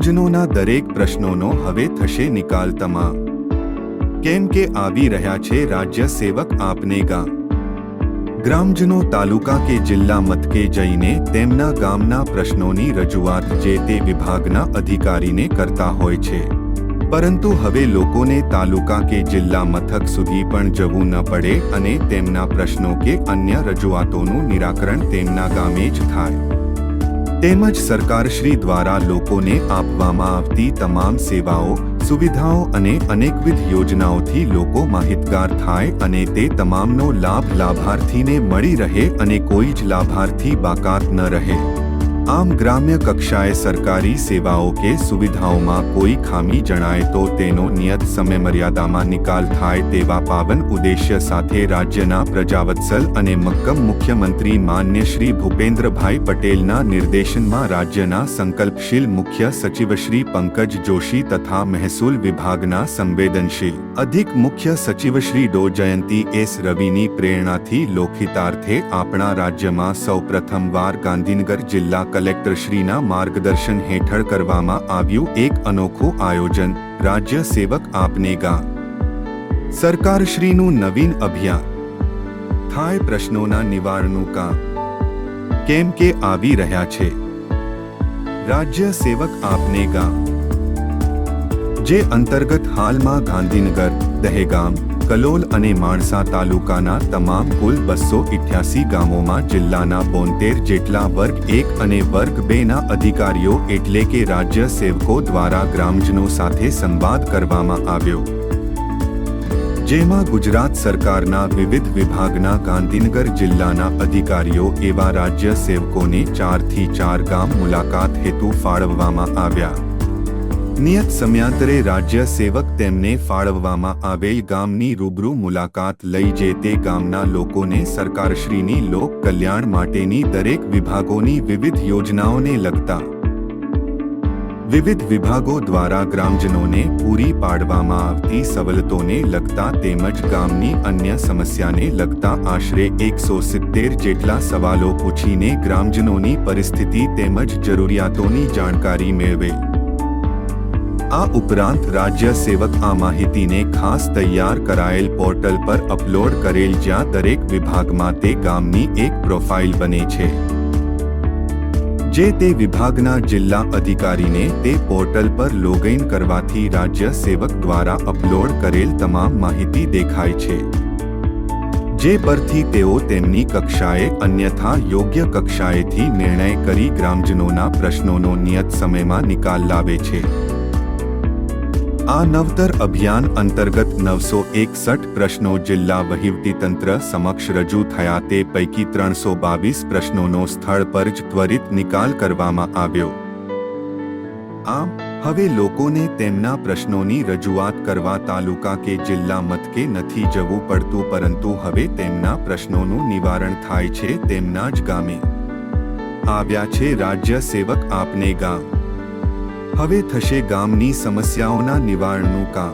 ગ્રામજનોના દરેક પ્રશ્નોનો હવે થશે નિકાલ તમામ, કેમ કે આવી રહ્યા છે રાજ્ય સેવક આપને ગામ. ગ્રામજનો તાલુકા કે જિલ્લા મથકે જઈને તેમના ગામના પ્રશ્નોની રજૂઆત જે તે વિભાગના અધિકારીને કરતા હોય છે, પરંતુ હવે લોકોને તાલુકા કે જિલ્લા મથક સુધી પણ જવું ન પડે અને તેમના પ્રશ્નો કે અન્ય રજૂઆતોનું નિરાકરણ તેમના ગામે જ થાય. તેમજ સરકારશ્રી દ્વારા લોકોને આપવામાં આવતી તમામ સેવાઓ, સુવિધાઓ અને અનેકવિધ યોજનાઓથી લોકો માહિતગાર થાય અને તે તમામનો લાભ લાભાર્થીને મળી રહે અને કોઈ જ લાભાર્થી બાકાત ન રહે. આમ ગ્રામ્ય કક્ષાએ સરકારી સેવાઓ કે સુવિધાઓમાં કોઈ ખામી જણાય તો તેનો નિયત સમયમર્યાદામાં નિકાલ થાય તેવા પાવન ઉદ્દેશ્ય સાથે રાજ્યના પ્રજાવત્સલ અને મક્કમ મુખ્યમંત્રી માન્ય શ્રી ભૂપેન્દ્રભાઈ પટેલના નિર્દેશનમાં રાજ્યના સંકલ્પશીલ મુખ્ય સચિવ શ્રી પંકજ જોશી તથા મહેસૂલ વિભાગના સંવેદનશીલ અધિક મુખ્ય સચિવ શ્રી ડો જયંતી એસ રવિની પ્રેરણાથી લોકહિતાર્થે આપણા રાજ્યમાં સૌપ્રથમવાર ગાંધીનગર જિલ્લા કલેક્ટરશ્રીના માર્ગદર્શન હેઠળ કરવામાં આવ્યું એક અનોખું આયોજન રાજ્ય સેવક આપને ગામ. સરકારશ્રીનું નવીન અભિયાન થાય પ્રશ્નોના નિવારણનું કામ, કેમ કે આવી રહ્યા છે રાજ્ય સેવક આપને ગામ, જે અંતર્ગત હાલમાં ગાંધીનગર, દહેગામ, કલોલ અને માણસા તાલુકાના તમામ કુલ 288 ગામોમાં જિલ્લાના 72 જેટલા વર્ગ 1 અને વર્ગ 2ના અધિકારીઓ એટલે કે રાજ્ય સેવકો દ્વારા ગ્રામજનો સાથે સંવાદ કરવામાં આવ્યો, જેમાં ગુજરાત સરકારના વિવિધ વિભાગના ગાંધીનગર જિલ્લાના અધિકારીઓ એવા રાજ્ય સેવકોને 4 થી 4 ગામ મુલાકાત હેતુ ફાળવવામાં આવ્યા. નિયત સમયાંતરે રાજ્ય સેવક તેમને ફાળવવામાં આવેલ ગામની રૂબરૂ મુલાકાત લઈ જે તે ગામના લોકોને સરકારશ્રીની લોક કલ્યાણ માટેની દરેક વિભાગોની વિવિધ યોજનાઓને લગતા વિવિધ વિભાગો દ્વારા ગ્રામજનોને પૂરી પાડવામાં આવતી સવલતોને લગતા તેમજ ગામની અન્ય સમસ્યાને લગતા આશરે 170 જેટલા સવાલો પૂછીને ગ્રામજનોની પરિસ્થિતિ તેમજ જરૂરિયાતોની જાણકારી મેળવે. આ ઉપરાંત રાજ્ય સેવક આ માહિતીને ખાસ તૈયાર કરાયેલ પોર્ટલ પર અપલોડ કરેલ જ્યાં દરેક વિભાગમાં તે ગામની એક પ્રોફાઇલ બને છે, જે તે વિભાગના જિલ્લા અધિકારીને તે પોર્ટલ પર લોગઇન કરવાથી રાજ્ય સેવક દ્વારા અપલોડ કરેલ તમામ માહિતી દેખાય છે, જે પરથી તેઓ તેમની કક્ષાએ અન્યથા યોગ્ય કક્ષાએથી નિર્ણય કરી ગ્રામજનોના પ્રશ્નોનો નિયત સમયમાં નિકાલ લાવે છે. આ નવતર અભિયાન અંતર્ગત 961 પ્રશ્નો જિલ્લા વહીવટીતંત્ર સમક્ષ રજૂ થયા તે પૈકી 322 પ્રશ્નોનો સ્થળ પર જ ત્વરિત નિકાલ કરવામાં આવ્યો. આમ હવે લોકોને તેમના પ્રશ્નોની રજૂઆત કરવા તાલુકા કે જિલ્લા મથકે નથી જવું પડતું, પરંતુ હવે તેમના પ્રશ્નોનું નિવારણ થાય છે તેમના જ ગામે. આવ્યા છે રાજ્ય સેવક આપને ગામ. હવે થશે ગામની સમસ્યાઓના નિવારણનું કામ.